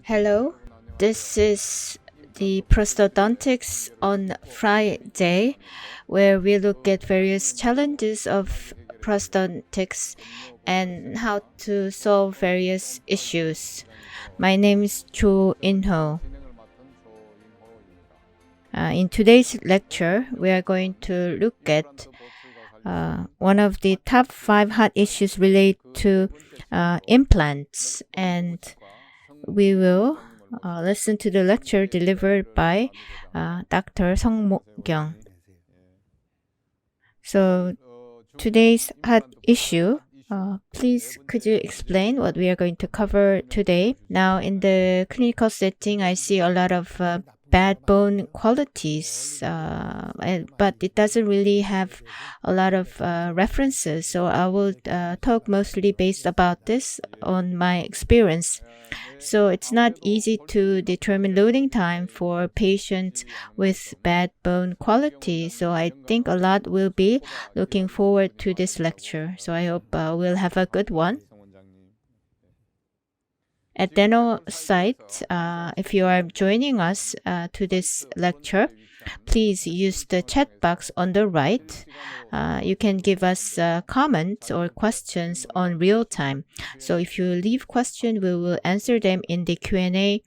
Hello, this is the Prosthodontics on Friday, where we look at various challenges of prosthodontics and how to solve various issues. My name is Cho In-ho. In today's lecture, we are going to look at one of the top 5 hot issues related to implants, and we will listen to the lecture delivered by Dr. Song Mo-kyung. So today's hot issue, please could you explain what we are going to cover today? Now in the clinical setting, I see a lot of bad bone qualities, but it doesn't really have a lot of references. So I will talk mostly based about this on my experience. So it's not easy to determine loading time for patients with bad bone quality. So I think a lot will be looking forward to this lecture. So I hope we'll have a good one. At Deno site, if you are joining us to this lecture, please use the chat box on the right. You can give us comments or questions on real time. So if you leave questions, we will answer them in the Q&A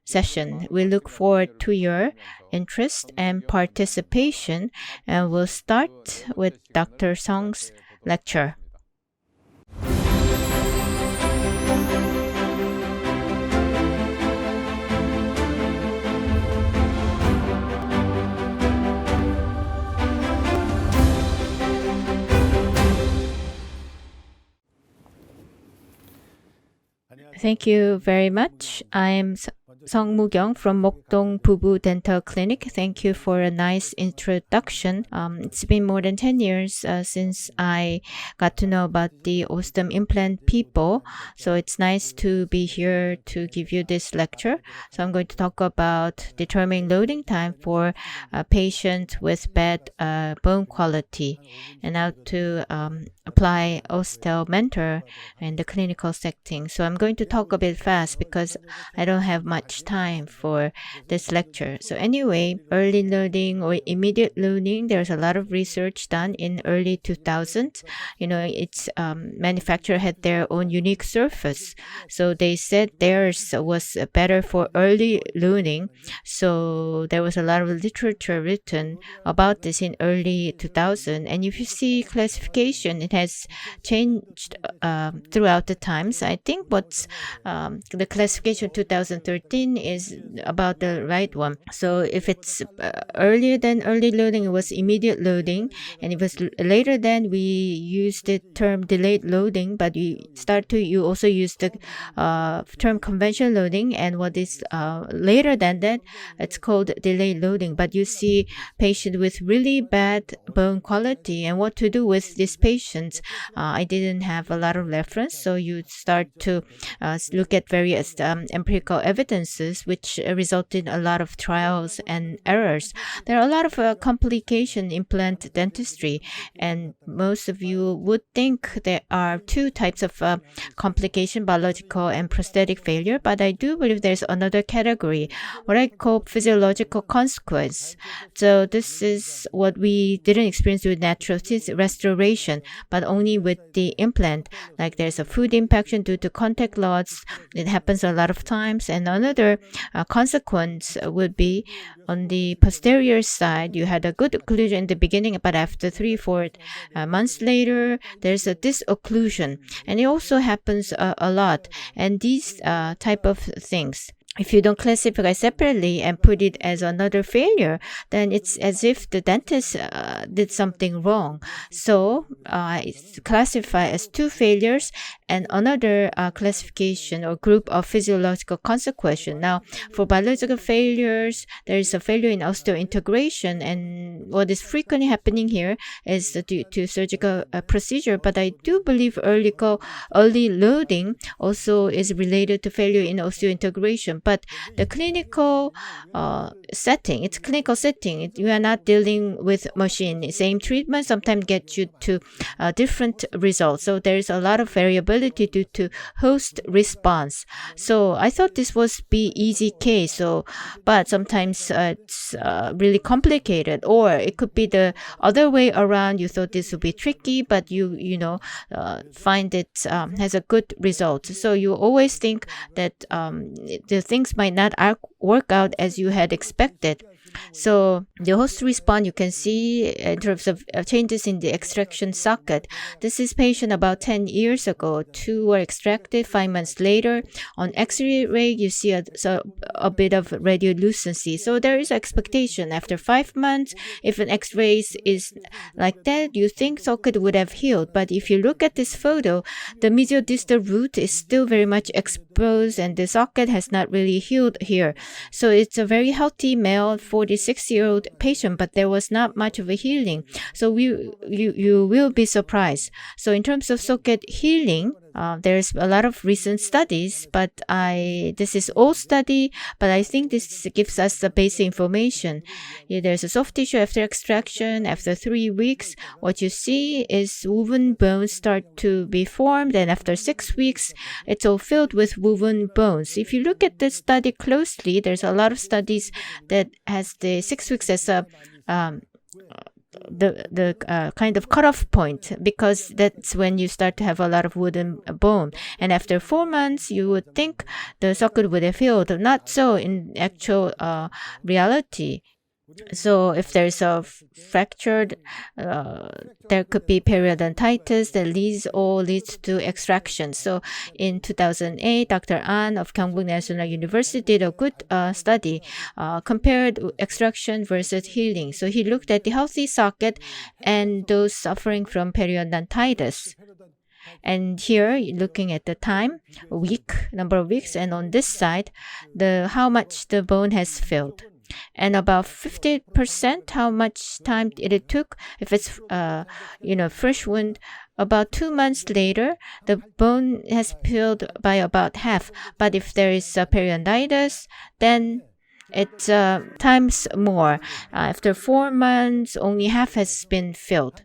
session. We look forward to your interest and participation, and we'll start with Dr. Song's lecture. Thank you very much. I'm Song Mo-kyung from Mokdong Bubu Dental Clinic. Thank you for a nice introduction. It's been more than 10 years since I got to know about the Osstem implant people. So it's nice to be here to give you this lecture. So I'm going to talk about determining loading time for a patient with bad bone quality and how to apply Osstem mentor in the clinical setting. So I'm going to talk a bit fast because I don't have much time for this lecture. So anyway, early loading or immediate loading, there's a lot of research done in early 2000s. Its manufacturer had their own unique surface. So they said theirs was better for early loading. So there was a lot of literature written about this in early 2000. And if you see classification, it has changed throughout the times. I think what's the classification 2013 is about the right one. So if it's earlier than early loading, it was immediate loading, and if it was later than, we use the term delayed loading, but you also use the term conventional loading, and what is later than that, it's called delayed loading. But you see patient with really bad bone quality, and what to do with these patients. I didn't have a lot of reference, so you start to look at various empirical evidences, which resulted in a lot of trials and errors. There are a lot of complications in implant dentistry, and most of you would think there are two types of complication, biological and prosthetic failure, but I do believe there's another category, what I call physiological consequence. So this is what we didn't experience with natural teeth restoration, but only with the implant. Like there's a food impaction due to contact loss. It happens a lot of times. And another consequence would be on the posterior side, you had a good occlusion in the beginning, but after 3-4 months later, there's a disocclusion. And it also happens a lot. And these type of things, if you don't classify separately and put it as another failure, then it's as if the dentist did something wrong. So it's classified as two failures and another classification or group of physiological consequences. Now, for biological failures, there is a failure in osseointegration, and what is frequently happening here is due to surgical procedure. But I do believe early loading also is related to failure in osseointegration. patient. But the clinical setting, it's clinical setting. You are not dealing with machine. Same treatment sometimes gets you to different results. So there is a lot of variability due to host response. So I thought this was be easy case. So, but sometimes it's really complicated, or it could be the other way around. You thought this would be tricky, but you find it has a good result. So you always think that the things might not work out as you had expected. So the host response you can see in terms of changes in the extraction socket. This is patient about 10 years ago. 2 were extracted 5 months later. On X-ray, you see a bit of radiolucency. So there is expectation after 5 months. If an X-ray is like that, you think socket would have healed. But if you look at this photo, the mesiodistal root is still very much exposed, and the socket has not really healed here. So it's a very healthy male 46-year-old patient, but there was not much of a healing. So you will be surprised. So in terms of socket healing, there's a lot of recent studies, but this is old study, but I think this gives us the basic information. There's a soft tissue after extraction. After 3 weeks, what you see is woven bones start to be formed, and after 6 weeks, it's all filled with woven bones. If you look at this study closely, there's a lot of studies that has the 6 weeks as a kind of cutoff point, because that's when you start to have a lot of wooden bone. And after 4 months, you would think the socket would have healed. Not so in actual reality. So if there's a fractured, there could be periodontitis that leads to extraction. So in 2008, Dr. An of Gyeongbuk National University did a good study, compared extraction versus healing. So he looked at the healthy socket and those suffering from periodontitis. And here, looking at the time, number of weeks, and on this side, how much the bone has filled. And about 50% how much time it took. If it's fresh wound, about 2 months later, the bone has filled by about half. But if there is periodontitis, then it's times more. After 4 months, only half has been filled.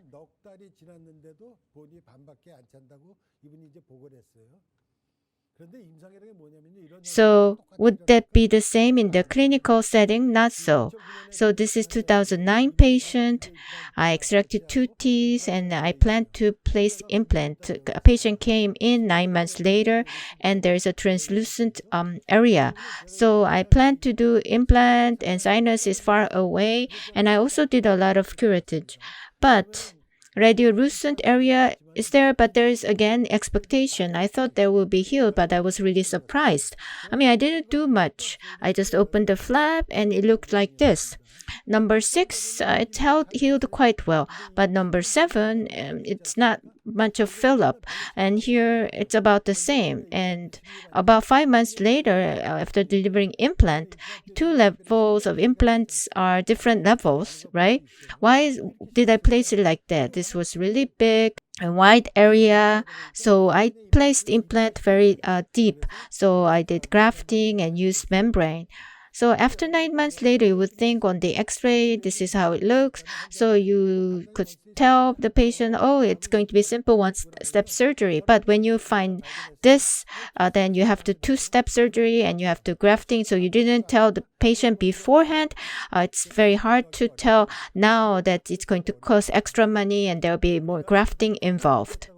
So would that be the same in the clinical setting? Not so. So this is 2009 patient. I extracted 2 teeth and I planned to place implant. A patient came in 9 months later and there's a translucent area. So I planned to do implant and sinus is far away, and I also did a lot of curettage. But radiolucent area is there, but there is again expectation. I thought there will be healed, but I was really surprised. I didn't do much. I just opened the flap and it looked like this. Number 6, it healed quite well, but number 7, it's not much of fill up, and here it's about the same. And about 5 months later, after delivering implant, 2 levels of implants are different levels, right? Why did I place it like that? This was really big, a wide area, so I placed implant very deep. So I did grafting and used membrane. So after 9 months later, you would think on the x-ray, this is how it looks. So you could tell the patient, oh, it's going to be simple one-step surgery. But when you find this, then you have to 2-step surgery and you have to grafting. So you didn't tell the patient beforehand. It's very hard to tell now that it's going to cost extra money and there will be more grafting involved.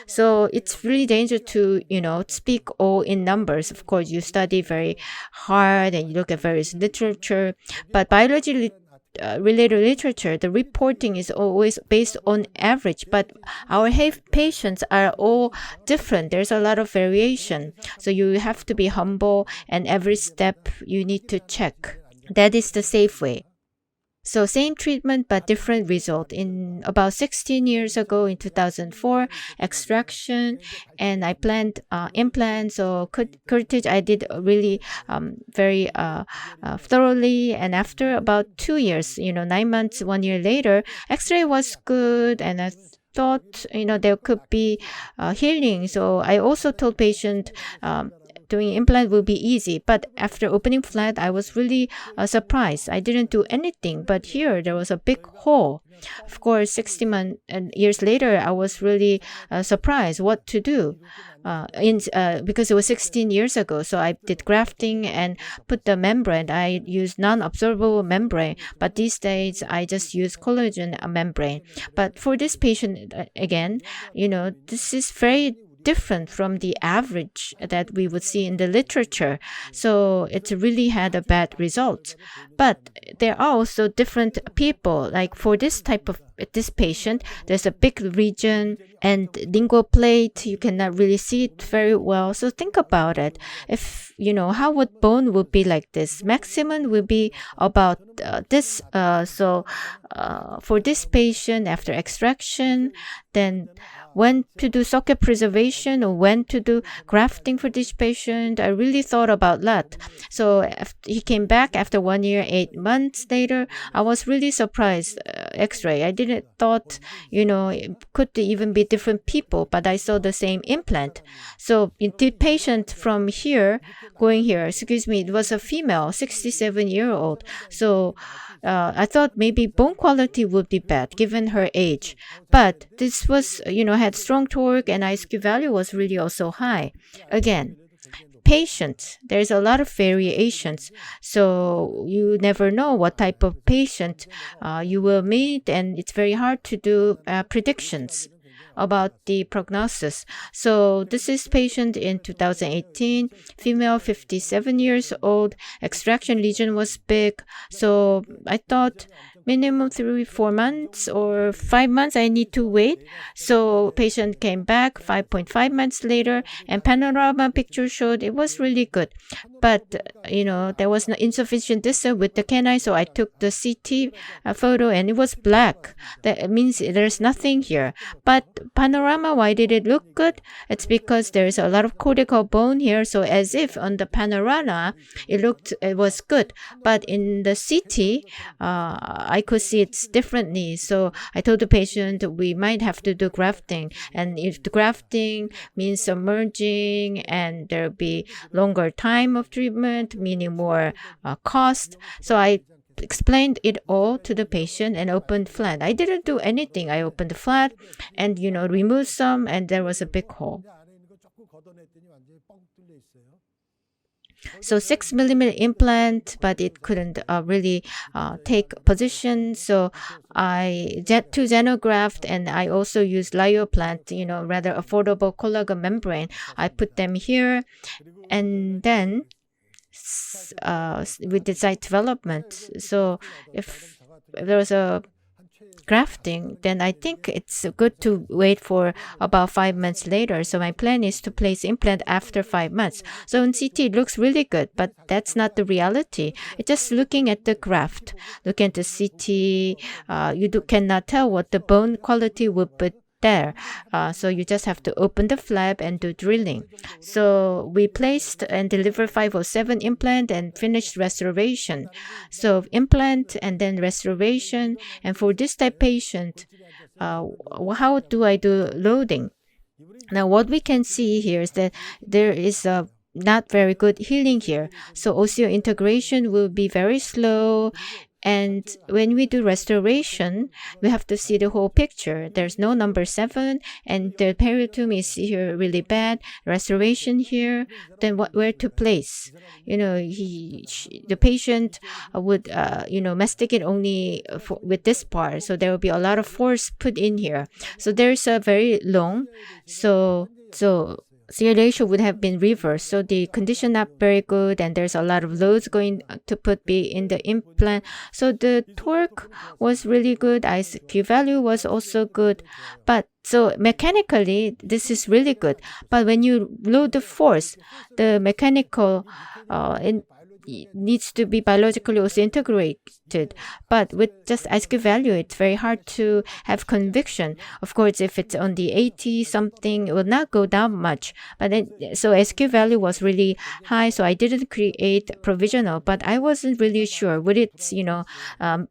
So it's really dangerous to, speak all in numbers. Of course, you study very hard and you look at various literature, but biology related literature, the reporting is always based on average, but our patients are all different. There's a lot of variation. So you have to be humble, and every step you need to check. That is the safe way. So same treatment but different result. In about 16 years ago, in 2004, extraction, and I planned implants or curettage. I did really very thoroughly, and after about 2 years, 9 months, 1 year later, x-ray was good, and I thought there could be healing. So I also told patient doing implant will be easy. But after opening flat, I was really surprised. I didn't do anything, but here there was a big hole. Of course, 60 years later, I was really surprised what to do. Because it was 16 years ago, so I did grafting and put the membrane. I used non-absorbable membrane, but these days I just use collagen membrane. But for this patient, again, this is very different from the average that we would see in the literature. So it really had a bad result. But there are also different people. Like for this patient, there's a big region and lingual plate. You cannot really see it very well. So think about it. If, how would bone would be like this? Maximum will be about this. For this patient, after extraction, then when to do socket preservation or when to do grafting for this patient, I really thought about that. So he came back after 1 year, 8 months later. I was really surprised. X-ray. I didn't thought, it could even be different people, but I saw the same implant. So the patient from here, going here, it was a female, 67-year-old. So I thought maybe bone quality would be bad given her age. But this was, had strong torque and ISQ value was really also high. Again, patients, there's a lot of variations. So you never know what type of patient you will meet, and it's very hard to do predictions about the prognosis. So this is patient in 2018, female, 57 years old. Extraction lesion was big. So I thought minimum 3-4 months or 5 months I need to wait. So patient came back 5.5 months later, and panorama picture showed it was really good. But there was no insufficient distance with the canine, so I took the CT photo and it was black. That means there's nothing here. But panorama, why did it look good? It's because there's a lot of cortical bone here, so as if on the panorama it was good. But in the CT, I could see it differently. So I told the patient we might have to do grafting, and if the grafting means submerging and there'll be longer time of treatment, meaning more cost. So I explained it all to the patient and opened flat. I didn't do anything. I opened the flat and removed some, and there was a big hole. So 6 millimeter implant, but it couldn't really take position. So I to xenograft, and I also used Lyoplant, rather affordable collagen membrane. I put them here, and then we did site development. So if there was a grafting, then I think it's good to wait for about 5 months later. So my plan is to place implant after 5 months. So in CT, it looks really good, but that's not the reality. It's just looking at the graft. Look at the CT, cannot tell what the bone quality would be there. So you just have to open the flap and do drilling. So we placed and delivered 507 implant and finished restoration. So implant and then restoration. And for this type patient, how do I do loading? Now what we can see here is that there is a not very good healing here. So osseointegration will be very slow. And when we do restoration, we have to see the whole picture. There's no number 7, and the peritoneum is here really bad. Restoration here, then where to place? The patient would, masticate only with this part. So there will be a lot of force put in here. So there's a very long. So CA ratio would have been reversed. So the condition not very good, and there's a lot of loads going to be in the implant. So the torque was really good. ISQ value was also good. But so mechanically, this is really good. But when you load the force, the mechanical needs to be biologically also integrated. corrected. But with just SQ value, it's very hard to have conviction. Of course, if it's on the 80 something, it will not go down much. But then, so SQ value was really high, so I didn't create provisional. But I wasn't really sure would it,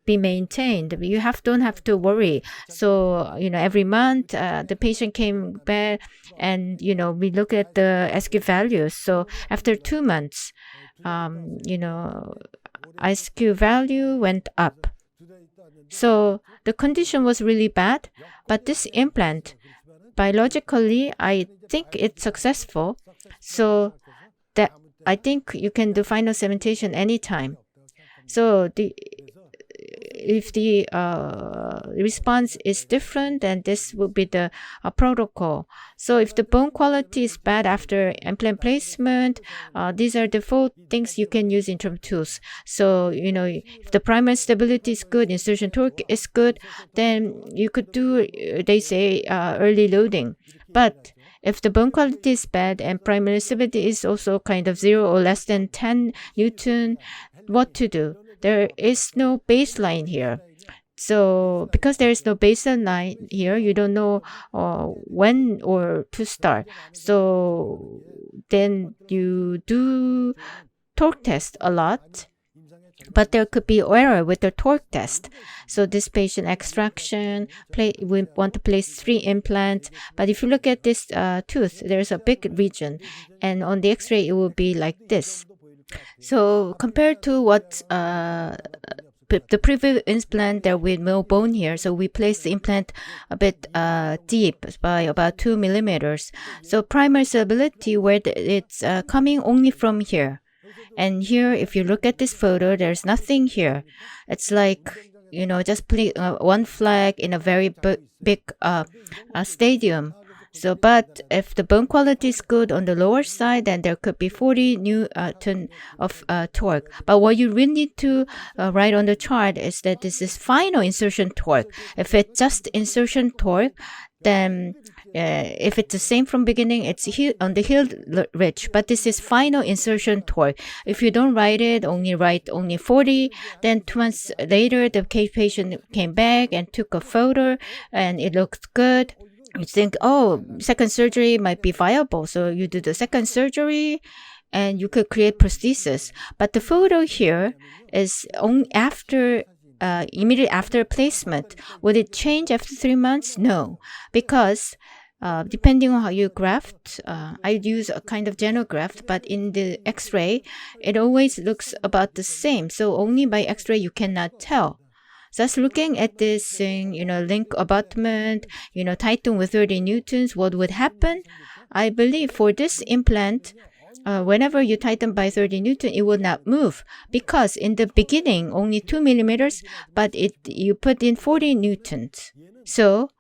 be maintained. You don't have to worry. So every month the patient came back, and we look at the SQ values. So after 2 months, SQ value went up. So the condition was really bad, but this implant, biologically, I think it's successful. So that I think you can do final cementation anytime. So if the response is different, then this will be the protocol. So if the bone quality is bad after implant placement, these are the 4 things you can use in terms of tools. So if the primary stability is good, insertion torque is good, then you could do, they say, early loading. But if the bone quality is bad and primary stability is also kind of 0 or less than 10 Newton, what to do? There is no baseline here. So because there is no baseline here, you don't know when or to start. So then you do torque test a lot, but there could be error with the torque test. So this patient extraction, we want to place 3 implants. But if you look at this tooth, there's a big region, and on the X-ray it will be like this. So compared to what the previous implant, there with no bone here, so we placed the implant a bit deep by about 2 millimeters. So primary stability, where it's coming only from here. And here, if you look at this photo, there's nothing here. It's like, just one flag in a very big stadium. So, but if the bone quality is good on the lower side, then there could be 40 Newton of torque. But what you really need to write on the chart is that this is final insertion torque. If it's just insertion torque, then if it's the same from beginning, it's on the heel ridge. But this is final insertion torque. If you don't write it, write only 40, then 2 months later, the patient came back and took a photo, and it looked good. You think, second surgery might be viable. So you do the second surgery and you could create prosthesis. But the photo here is only immediately after placement. Would it change after 3 months? No, because depending on how you graft, I use a kind of genograft, but in the X-ray, it always looks about the same. So only by X-ray you cannot tell. Just looking at this thing, link abutment, tighten with 30 Newtons, what would happen? I believe for this implant, whenever you tighten by 30 Newton, it will not move, because in the beginning, only 2 millimeters, but you put in 40 Newtons. So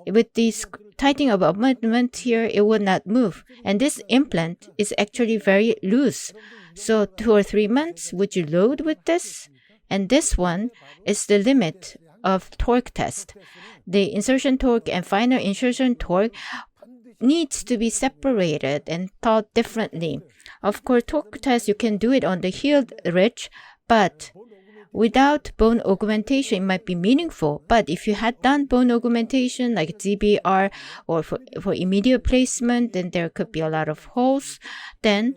with this tightening of abutment here, it will not move. And this implant is actually very loose. So 2 or 3 months, would you load with this? And this one is the limit of torque test. The insertion torque and final insertion torque needs to be separated and taught differently. Of course, torque test, you can do it on the heel ridge, but without bone augmentation, it might be meaningful. But if you had done bone augmentation like DBR or for immediate placement, then there could be a lot of holes. Then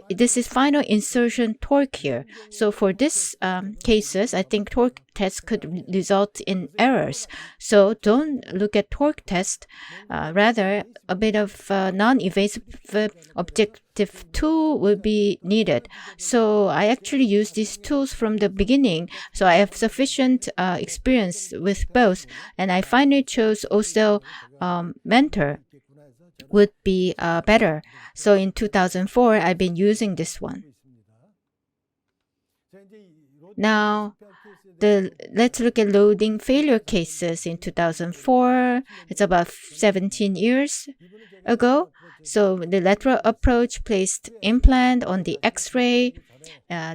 this is final insertion torque here. So for this cases, I think torque test could result in errors. So don't look at torque test. Rather, a bit of non-invasive objective tool will be needed. So I actually use these tools from the beginning. So I have sufficient experience with both. And I finally chose Osstem Mentor would be better. So in 2004, I've been using this one. Now, let's look at loading failure cases in 2004. It's about 17 years ago. So the lateral approach placed implant on the X-ray.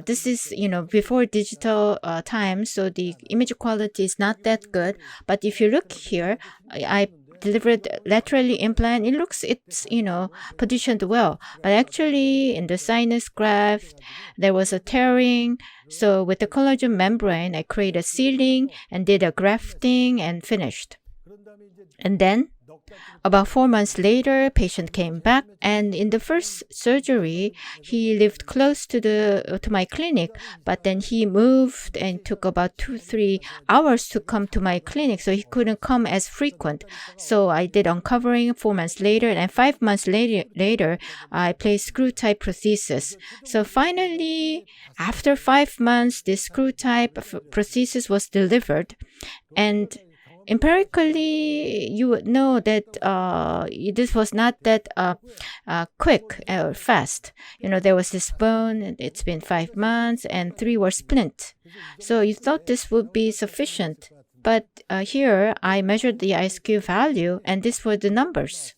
This is, before digital time, so the image quality is not that good. But if you look here, I delivered laterally implant, it looks it's positioned well. But actually in the sinus graft, there was a tearing. So with the collagen membrane, I created a sealing and did a grafting and finished. And then about 4 months later, patient came back, and in the first surgery, he lived close to my clinic, but then he moved and took about 2-3 hours to come to my clinic, so he couldn't come as frequent. So I did uncovering 4 months later, and 5 months later, I placed screw-type prosthesis. So finally, after 5 months, this screw-type prosthesis was delivered, and empirically, you would know that this was not that quick or fast. There was this bone, and it's been 5 months, and 3 were splint. So you thought this would be sufficient. But here, I measured the ISQ value, and these were the numbers.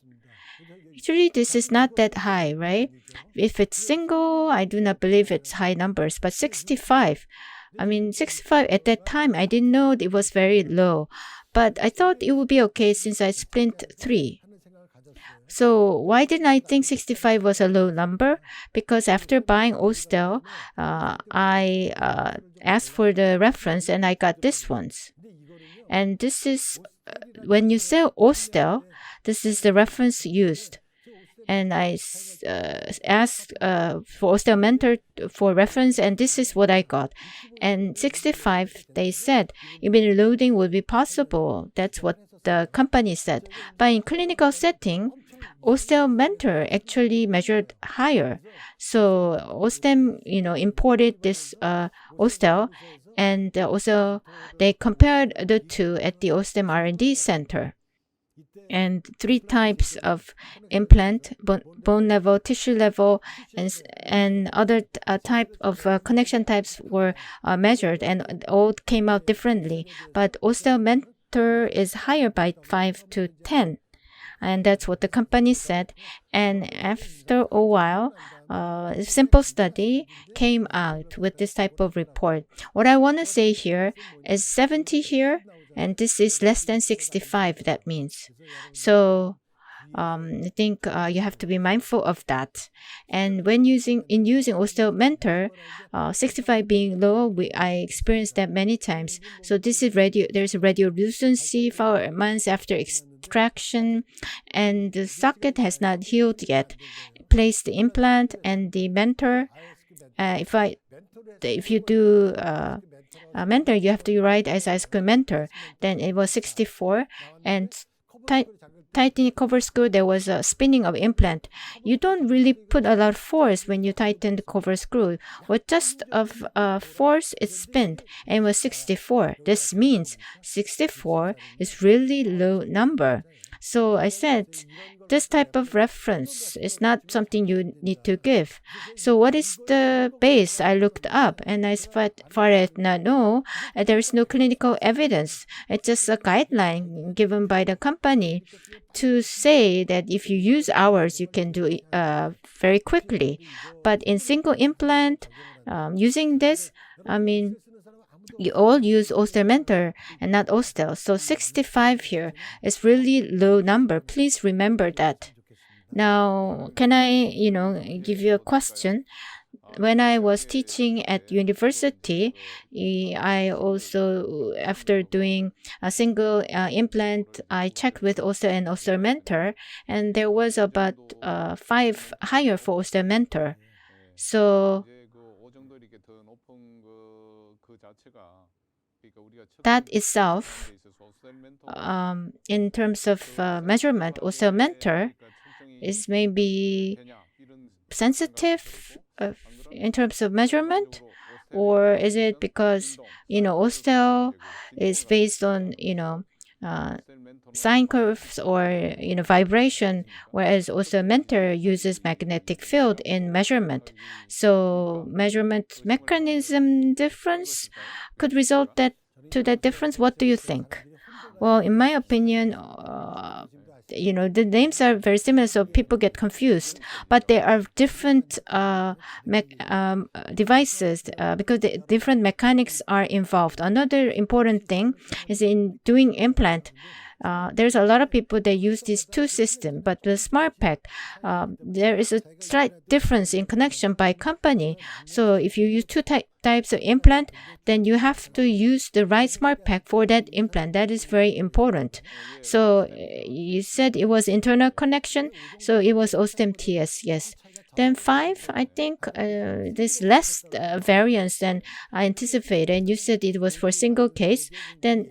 Actually, this is not that high, right? If it's single, I do not believe it's high numbers, but 65. 65 at that time, I didn't know it was very low. But I thought it would be okay since I splint 3. So why didn't I think 65 was a low number? Because after buying Osstem, I asked for the reference and I got this ones. And this is, when you sell Osstem, this is the reference used. And I asked for Osstem Mentor for reference, and this is what I got. And 65, they said, immediate loading would be possible. That's what the company said. But in clinical setting, Osstem Mentor actually measured higher. So Osstem, imported this Osstem, and also they compared the two at the Osstem R&D Center. And 3 types of implant, bone level, tissue level, and other type of connection types were measured, and all came out differently. But Osstem Mentor is higher by 5 to 10. And that's what the company said. And after a while, a simple study came out with this type of report. What I want to say here is 70 here, and this is less than 65, that means. So I think you have to be mindful of that. And when using Osstem Mentor, 65 being low, I experienced that many times. So this is there's a radiolucency 4 months after extraction, and the socket has not healed yet. Place the implant and the Mentor. If you do Mentor, you have to write as ISQ Mentor. Then it was 64, and tightening cover screw, there was a spinning of implant. You don't really put a lot of force when you tighten the cover screw. With just of force, it spinned, and it was 64. This means 64 is really low number. So I said, this type of reference is not something you need to give. So what is the base? I looked up, and as far as I know, there is no clinical evidence. It's just a guideline given by the company to say that if you use ours, you can do it very quickly. But in single implant, using this, you all use Osstem Mentor and not Osstem. So 65 here is really low number. Please remember that. Now, can I, give you a question? When I was teaching at university, I also, after doing a single implant, I checked with Osstem and Osstem Mentor, and there was about 5 higher for Osstem Mentor. So that itself, in terms of measurement, Osstem Mentor is maybe sensitive in terms of measurement, or is it because Osstem is based on sine curves or vibration, whereas Osstem Mentor uses magnetic field in measurement. So measurement mechanism difference could result to that difference. What do you think? Well, in my opinion, the names are very similar, so people get confused. But there are different devices because the different mechanics are involved. Another important thing is in doing implant. there's a lot of people that use these two systems, but the smart pack, there is a slight difference in connection by company. So if you use two types of implant, then you have to use the right smart pack for that implant. That is very important. So you said it was internal connection, so it was Osstem TS, yes. Then 5, I think there's less variance than I anticipated. And you said it was for single case. Then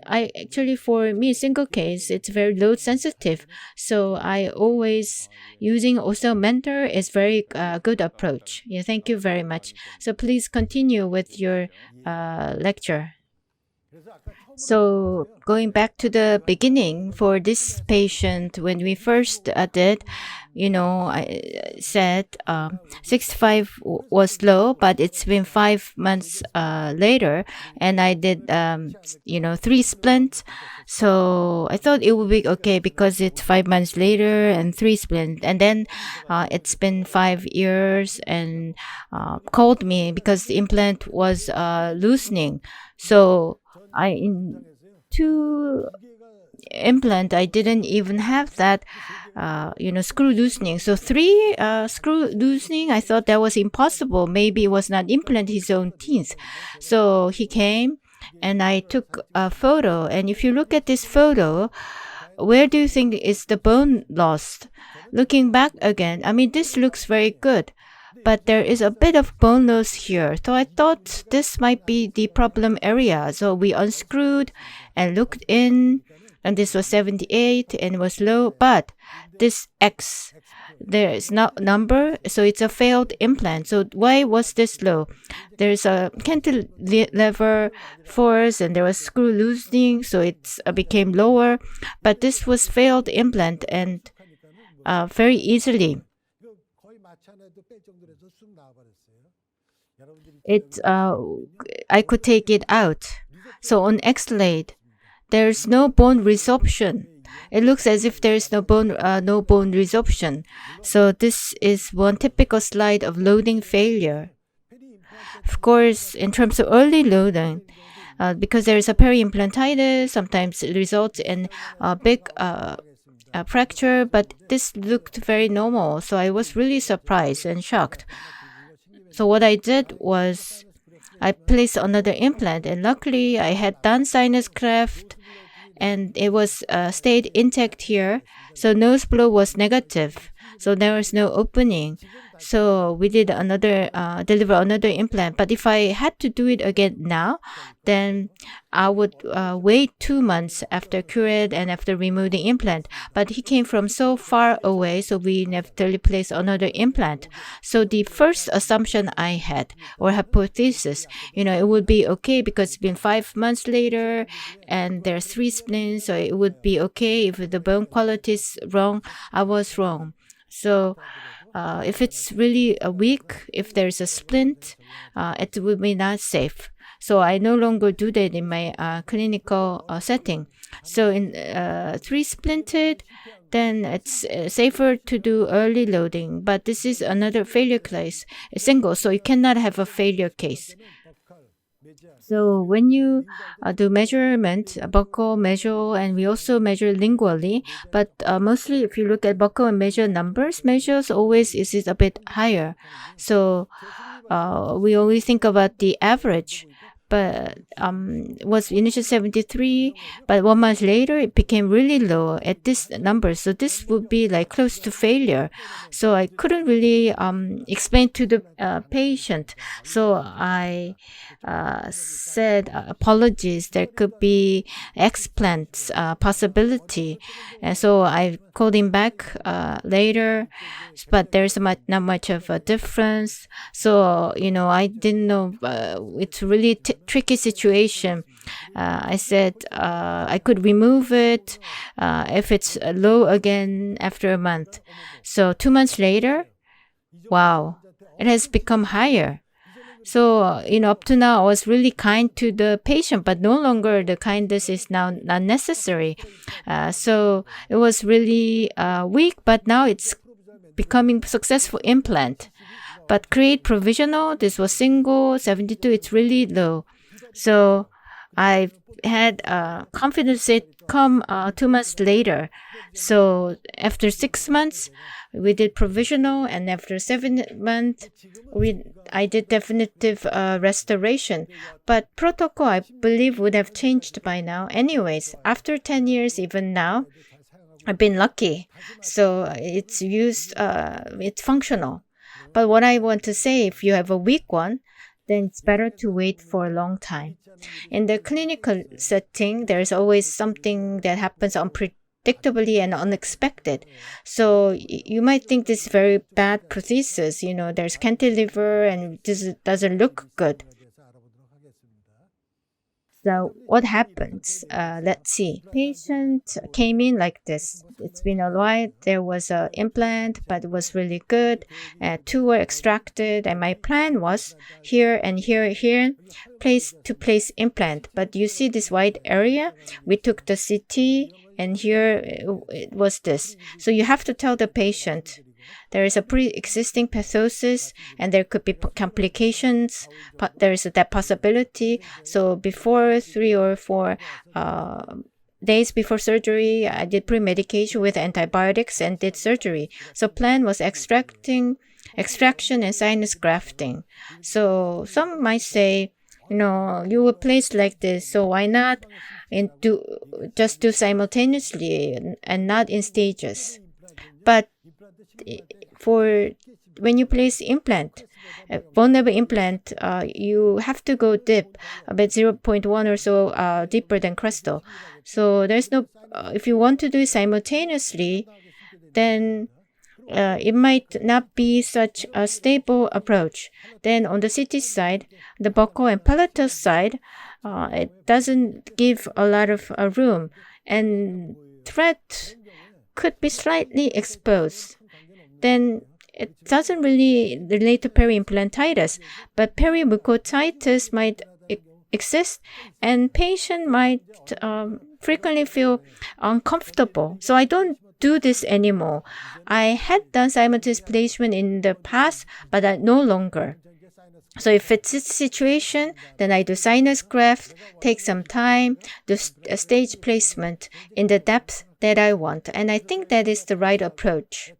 for me, single case, it's very load sensitive. So I always using Osstem Mentor is very good approach. Yeah, thank you very much. So please continue with your lecture. So going back to the beginning, for this patient, when we first did, I said 65 was low, but it's been 5 months later, and I did 3 splints. So I thought it would be okay because it's 5 months later and 3 splints, and then it's been 5 years and called me because the implant was loosening. So in 2 implant, I didn't even have that, screw loosening. So 3 screw loosening, I thought that was impossible. Maybe it was not implant his own teeth. So he came and I took a photo. And if you look at this photo, where do you think is the bone lost? Looking back again, this looks very good, but there is a bit of bone loss here. So I thought this might be the problem area. So we unscrewed and looked in, and this was 78 and was low, but this X, there is no number, so it's a failed implant. So why was this low? There's a cantilever force and there was screw loosening, so it became lower, but this was failed implant and very easily. I could take it out. So on X-ray, there's no bone resorption. It looks as if there is no bone resorption. So this is one typical slide of loading failure. Of course, in terms of early loading, because there is a peri-implantitis, sometimes it results in a big fracture, but this looked very normal. So I was really surprised and shocked. So what I did was I placed another implant, and luckily I had done sinus graft and it was stayed intact here. So nose blow was negative. So there was no opening. So we did deliver another implant. But if I had to do it again now, then I would wait 2 months after cured and after removing the implant. But he came from so far away, so we never placed another implant. So the first assumption I had, or hypothesis, it would be okay because it's been 5 months later and there are 3 splints, so it would be okay. If the bone quality is wrong, I was wrong. So if it's really weak, if there's a splint, it would be not safe. So I no longer do that in my clinical setting. So in 3 splinted, then it's safer to do early loading. But this is another failure case, a single, so you cannot have a failure case. So when you do measurement, buccal measure, and we also measure lingually, but mostly if you look at buccal and measures always is a bit higher. So we always think about the average. But was initially 73, but 1 month later it became really low at this number. So this would be like close to failure. So I couldn't really explain to the patient. So I said apologies. There could be explants possibility, and so I called him back later, but there's not much of a difference. So I didn't know. It's really tricky situation. I said I could remove it if it's low again after a month. So 2 months later, wow, it has become higher. So, up to now, I was really kind to the patient, but no longer the kindness is now not necessary. So it was really weak, but now it's becoming successful implant. But create provisional, this was single, 72, it's really low. So I had confidence it come 2 months later. So after 6 months, we did provisional, and after 7 months, I did definitive restoration. But protocol, I believe, would have changed by now. Anyways, after 10 years, even now, I've been lucky. So it's used, it's functional. But what I want to say, if you have a weak one, then it's better to wait for a long time. In the clinical setting, there's always something that happens unpredictably and unexpected. So you might think this is very bad prosthesis. There's cantilever and this doesn't look good. So what happens? Let's see. Patient came in like this. It's been a while. There was an implant, but it was really good. 2 were extracted, and my plan was here and here, place implant. But you see this white area? We took the CT, and here it was this. So you have to tell the patient there is a pre-existing pathosis and there could be complications. But there is that possibility. So before 3 or 4 days before surgery, I did pre-medication with antibiotics and did surgery. So plan was extraction and sinus grafting. So some might say, you were placed like this, so why not just do simultaneously and not in stages? But for when you place implant, vulnerable implant, you have to go deep, about 0.1 or so deeper than crestal. So there's no, if you want to do it simultaneously, then it might not be such a stable approach. Then on the CT side, the buccal and palatal side, it doesn't give a lot of room, and thread could be slightly exposed. Then it doesn't really relate to peri-implantitis, but peri-mucotitis might exist, and patient might frequently feel uncomfortable. So I don't do this anymore. I had done simultaneous placement in the past, but I no longer. So if it's a situation, then I do sinus graft, take some time, do a stage placement in the depth that I want. And I think that is the right approach.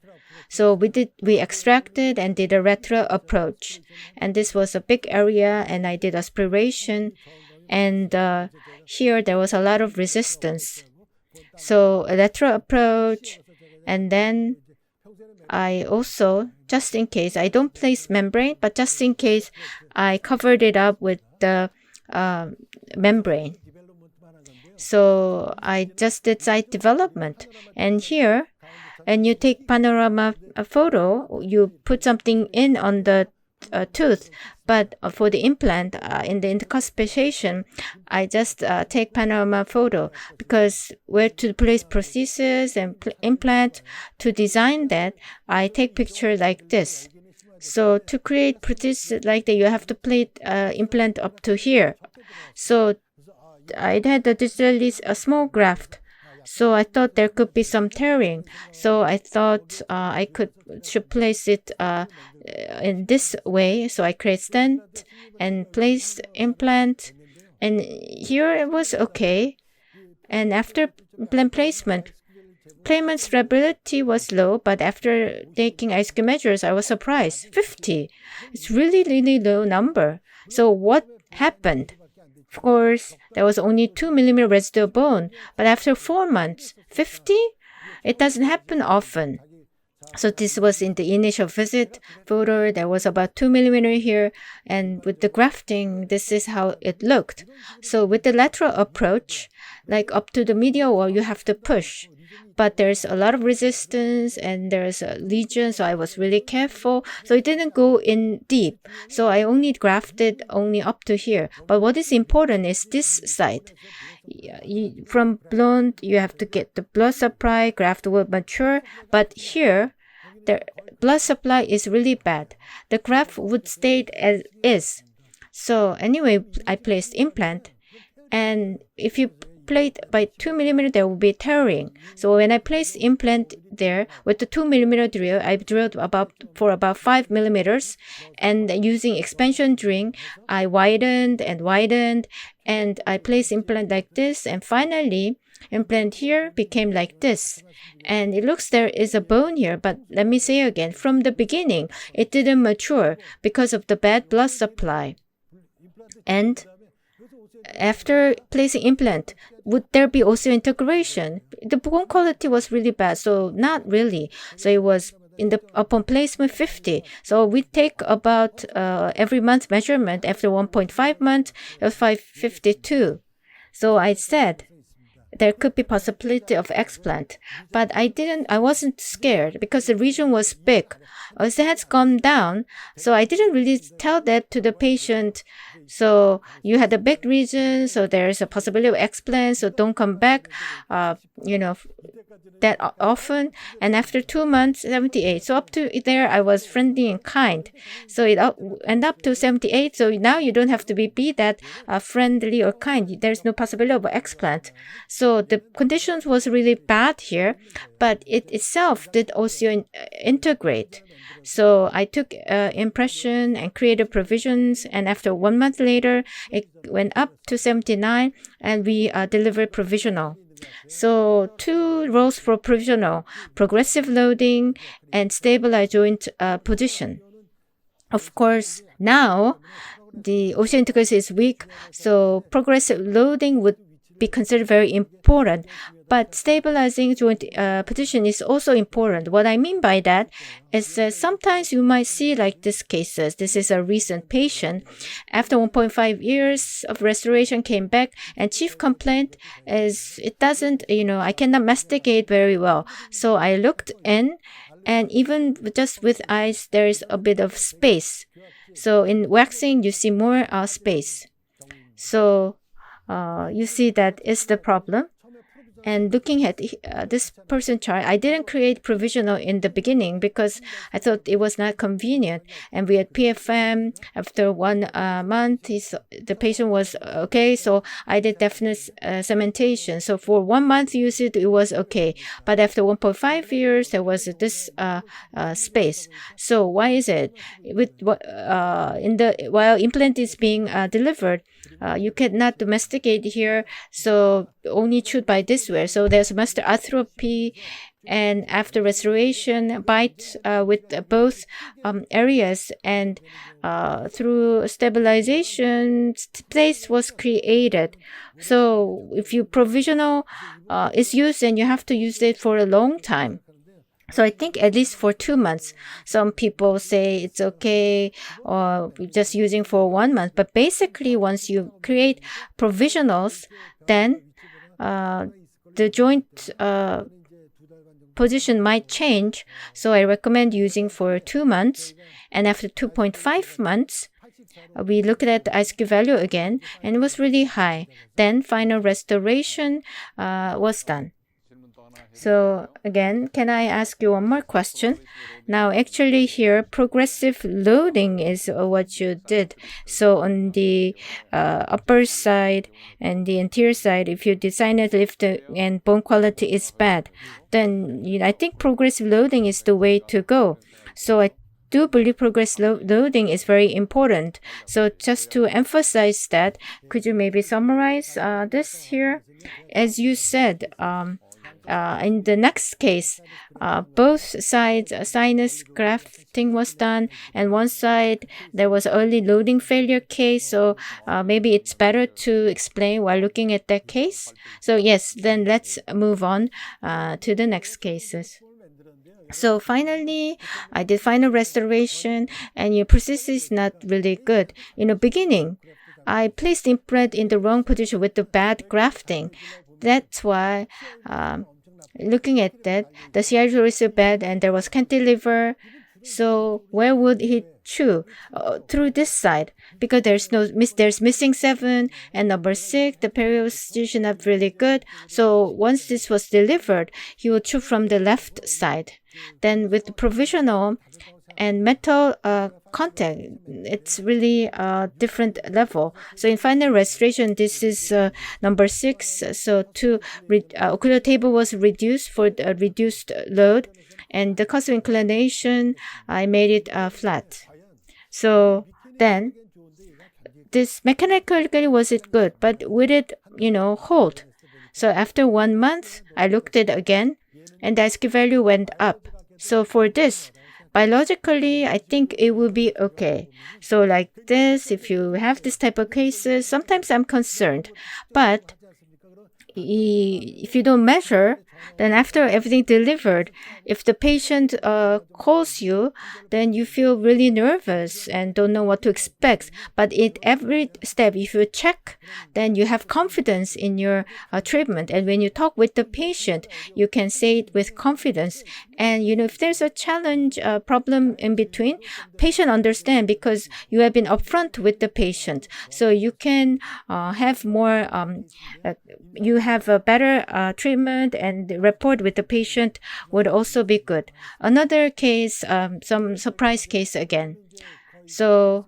So we extracted and did a retro approach. And this was a big area, and I did aspiration. And here there was a lot of resistance. So a retro approach, and then I also, just in case, I don't place membrane, but just in case, I covered it up with the membrane. So I just did site development. And here, and you take panorama photo, you put something in on the tooth, but for the implant in the intercuspation, I just take panorama photo, because where to place prosthesis and implant, to design that, I take picture like this. So to create prosthesis like that, you have to place implant up to here. So I had a small graft. So I thought there could be some tearing. So I thought I should place it in this way. So I create stent and placed implant. And here it was okay. And after implant placement, stability was low. But after taking ISQ measures, I was surprised. 50. It's really, really low number. So what happened? Of course, there was only 2 millimeter residual bone, but after 4 months, 50? It doesn't happen often. So this was in the initial visit photo. There was about 2 millimeter here, and with the grafting, this is how it looked. So with the lateral approach, like up to the medial wall, you have to push. But there's a lot of resistance and there's a lesion, so I was really careful. So it didn't go in deep. So I only grafted only up to here. But what is important is this side. From blunt, you have to get the blood supply, graft will mature. But here, the blood supply is really bad. The graft would stay as is. So anyway, I placed implant. And if you plate by 2 millimeter, there will be tearing. So when I placed implant there with the 2 millimeter drill, I drilled for about 5 millimeters, and using expansion drilling, I widened, and I placed implant like this, and finally implant here became like this. And it looks there is a bone here, but let me say again, from the beginning, it didn't mature because of the bad blood supply. And after placing implant, would there be osseointegration? The bone quality was really bad, so not really. So it was upon placement 50. So we take about every month measurement. After 1.5 months, it was 552. So I said there could be possibility of explant, but I wasn't scared because the region was big. As it has gone down, so I didn't really tell that to the patient. So you had a big region, so there's a possibility of explant, so don't come back, that often. And after 2 months, 78. So up to there, I was friendly and kind. So it end up to 78. So now you don't have to be that friendly or kind. There's no possibility of explant. So the conditions was really bad here, but it itself did also integrate. So I took impression and created provisions, and after 1 month later, it went up to 79, and we delivered provisional. So 2 rows for provisional: progressive loading and stabilized joint position. Of course, now the osseointegration is weak, so progressive loading would be considered very important, but stabilizing joint position is also important. What I mean by that is that sometimes you might see like these cases. This is a recent patient. After 1.5 years of restoration, came back, and chief complaint is it doesn't, I cannot masticate very well. So I looked in, and even just with eyes, there is a bit of space. So in waxing, you see more space. So you see that is the problem. And looking at this person chart, I didn't create provisional in the beginning because I thought it was not convenient. And we had PFM. After 1 month, the patient was okay, so I did definite cementation. So for 1 month usage, it was okay. But after 1.5 years, there was this space. So why is it? While implant is being delivered, you cannot domesticate here, so only chewed by this way. So there's muscle atrophy, and after restoration, bite with both areas, and through stabilization, space was created. So if you provisional is used, and you have to use it for a long time. So I think at least for 2 months. Some people say it's okay, or just using for 1 month. But basically, once you create provisionals, then the joint position might change. So I recommend using for 2 months. And after 2.5 months, we looked at the ISQ value again, and it was really high. Then final restoration was done. So again, can I ask you one more question? Now, actually here, progressive loading is what you did. So on the upper side and the anterior side, if you design it lift and bone quality is bad, then I think progressive loading is the way to go. So I do believe progressive loading is very important. So just to emphasize that, could you maybe summarize this here? As you said, in the next case, both sides sinus grafting was done, and one side there was early loading failure case. So maybe it's better to explain while looking at that case. So yes, then let's move on to the next cases. So finally, I did final restoration, and your process is not really good. In the beginning, I placed implant in the wrong position with the bad grafting. That's why looking at that, the CRG was so bad, and there was cantilever. So where would he chew? Through this side, because there's missing 7 and number 6. The periostation not really good. So once this was delivered, he would chew from the left side. Then with the provisional, and metal contact, it's really a different level. So in final restoration, this is number 6. So ocular table was reduced for the reduced load, and the cause of inclination, I made it flat. So then this mechanically was it good, but would it, hold? So after 1 month, I looked at it again, and the SQ value went up. So for this, biologically, I think it will be okay. So like this, if you have this type of cases, sometimes I'm concerned. But if you don't measure, then after everything delivered, if the patient calls you, then you feel really nervous and don't know what to expect. But at every step, if you check, then you have confidence in your treatment. And when you talk with the patient, you can say it with confidence. And if there's a challenge, problem in between, patient understand because you have been upfront with the patient. So you can have more, you have a better treatment, and the rapport with the patient would also be good. Another case, some surprise case again. So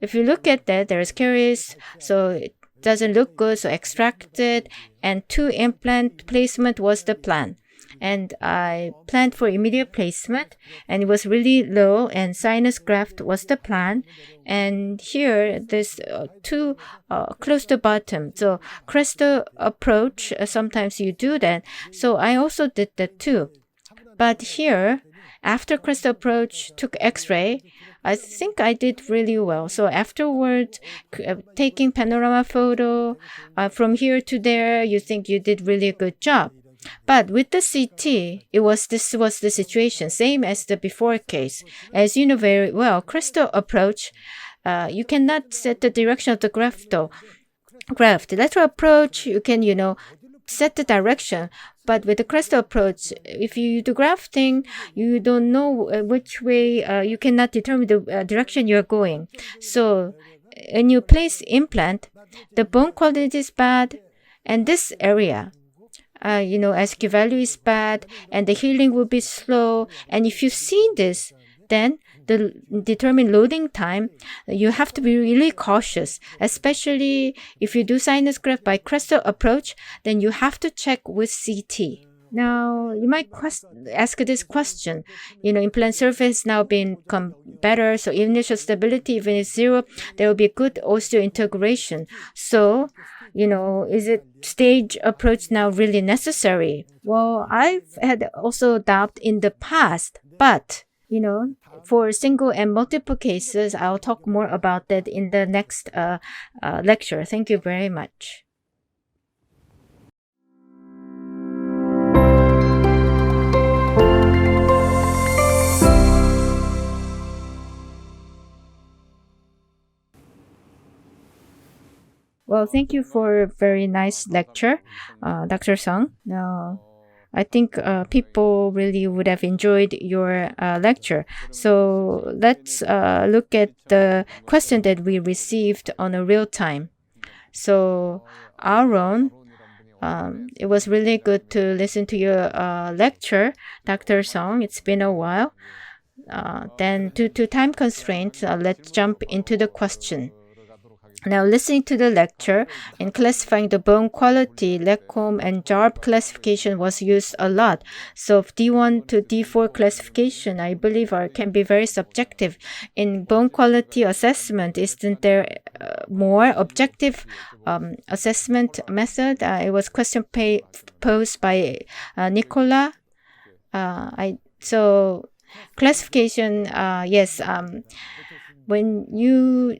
if you look at that, there's caries, so it doesn't look good, so extracted, and 2 implant placement was the plan. And I planned for immediate placement, and it was really low, and sinus graft was the plan. And here, there's 2 close to bottom. So crystal approach, sometimes you do that. So I also did that too. But here, after crystal approach, took x-ray, I think I did really well. So afterwards, taking panorama photo from here to there, you think you did really a good job. But with the CT, this was the situation, same as the before case. As you know very well, crystal approach, you cannot set the direction of the graft. Lateral approach, you can, set the direction. But with the crystal approach, if you do grafting, you don't know which way, you cannot determine the direction you're going. So when you place implant, the bone quality is bad, and this area, SQ value is bad, and the healing will be slow. And if you've seen this, then the determined loading time, you have to be really cautious, especially if you do sinus graft by crystal approach, then you have to check with CT. Now, you might ask this question. Implant surface now become better, so initial stability, even if 0, there will be good osseointegration. So, is it stage approach now really necessary? Well, I've had also doubt in the past, but, for single and multiple cases, I'll talk more about that in the next lecture. Thank you very much. Well, thank you for a very nice lecture, Dr. Sung. Now, I think people really would have enjoyed your lecture. So let's look at the question that we received on a real time. So Aaron, it was really good to listen to your lecture, Dr. Sung. It's been a while. Then due to time constraints, let's jump into the question. Now, listening to the lecture, in classifying the bone quality, Lecombe and JARB classification was used a lot. So D1 to D4 classification, I believe, can be very subjective. In bone quality assessment, isn't there more objective assessment method? It was question posed by Nicola. So classification, yes. When you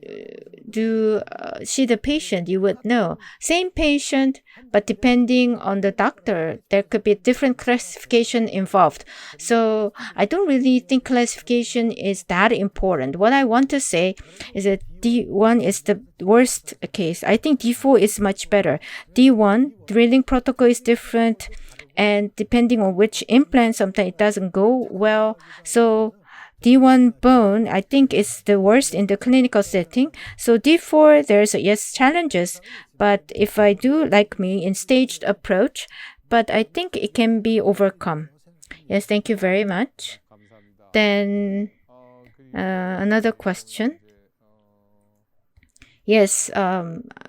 do see the patient, you would know. Same patient, but depending on the doctor, there could be different classification involved. So I don't really think classification is that important. What I want to say is that D1 is the worst case. I think D4 is much better. D1, drilling protocol is different, and depending on which implant, sometimes it doesn't go well. So D1 bone, I think, is the worst in the clinical setting. So D4, there's yes challenges, but if I do like me in staged approach, but I think it can be overcome. Yes, thank you very much. Then Another question. Yes,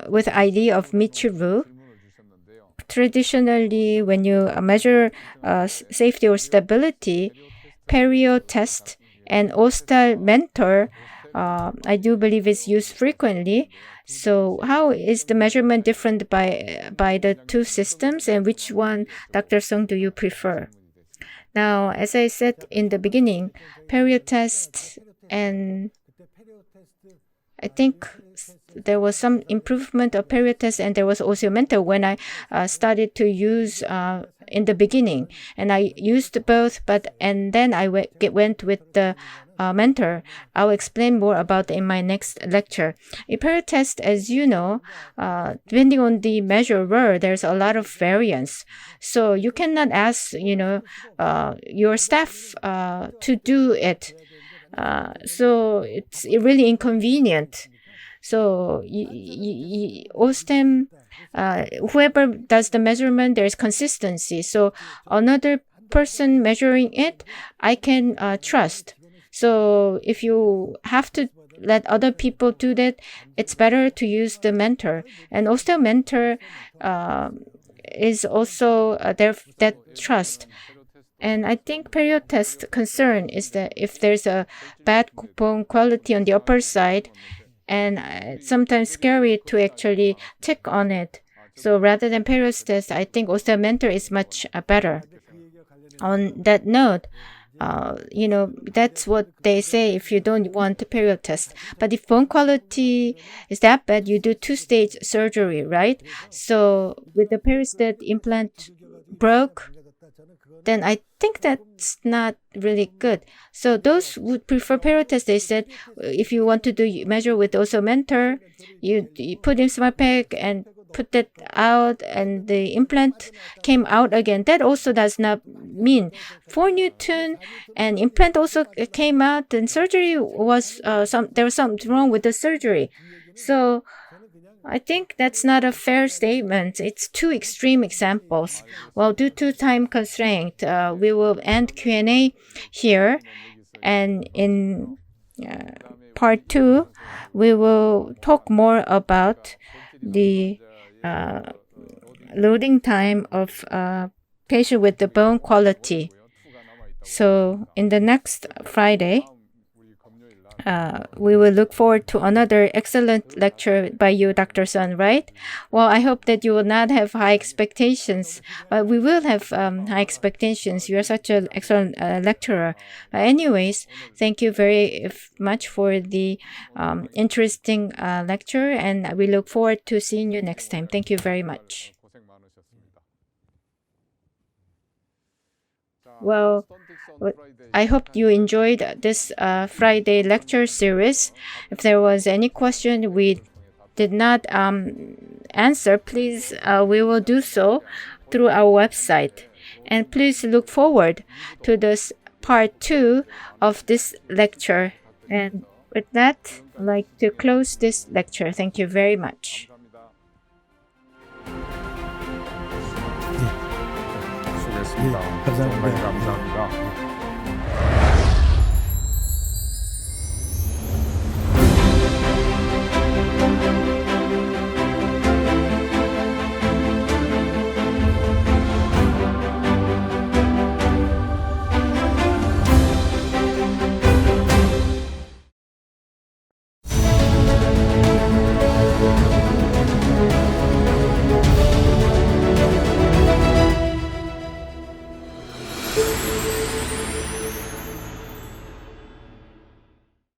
with idea of Michiru, traditionally when you measure safety or stability, perio test and Osstem mentor, I do believe is used frequently. So how is the measurement different by the two systems, and which one, Dr. Song, do you prefer? Now, as I said in the beginning, perio test, and I think there was some improvement of perio test, and there was also mentor when I started to use in the beginning, and I used both, and then I went with the mentor. I'll explain more about in my next lecture. A perio test, as you know, depending on the measurer, there's a lot of variance. So you cannot ask, your staff to do it. So it's really inconvenient. So Osstem, whoever does the measurement, there's consistency. So another person measuring it, I can trust. So if you have to let other people do that, it's better to use the mentor. And Osstem mentor is also there that trust. And I think perio test concern is that if there's a bad bone quality on the upper side, and it's sometimes scary to actually check on it. So rather than perio test, I think Osstem mentor is much better. On that note, that's what they say if you don't want a perio test. But if bone quality is that bad, you do two-stage surgery, right? So with the perio test implant broke, then I think that's not really good. So those would prefer perio test. They said if you want to do measure with also mentor, you put in smart pack and put that out, and the implant came out again. That also does not mean 4 Newton and implant also came out, and surgery was there was something wrong with the surgery. So I think that's not a fair statement. It's two extreme examples. Well, due to time constraint, we will end Q&A here. And in part 2, we will talk more about the loading time of patient with the bone quality. So in the next Friday, we will look forward to another excellent lecture by you, Dr. Sun, right? Well, I hope that you will not have high expectations, but we will have high expectations. You are such an excellent lecturer. Anyways, thank you very much for the interesting lecture, and we look forward to seeing you next time. Thank you very much. Well, I hope you enjoyed this Friday lecture series. If there was any question we did not answer, please, we will do so through our website. And please look forward to this part 2 of this lecture. And with that, I'd like to close this lecture. Thank you very much. 정말 감사합니다.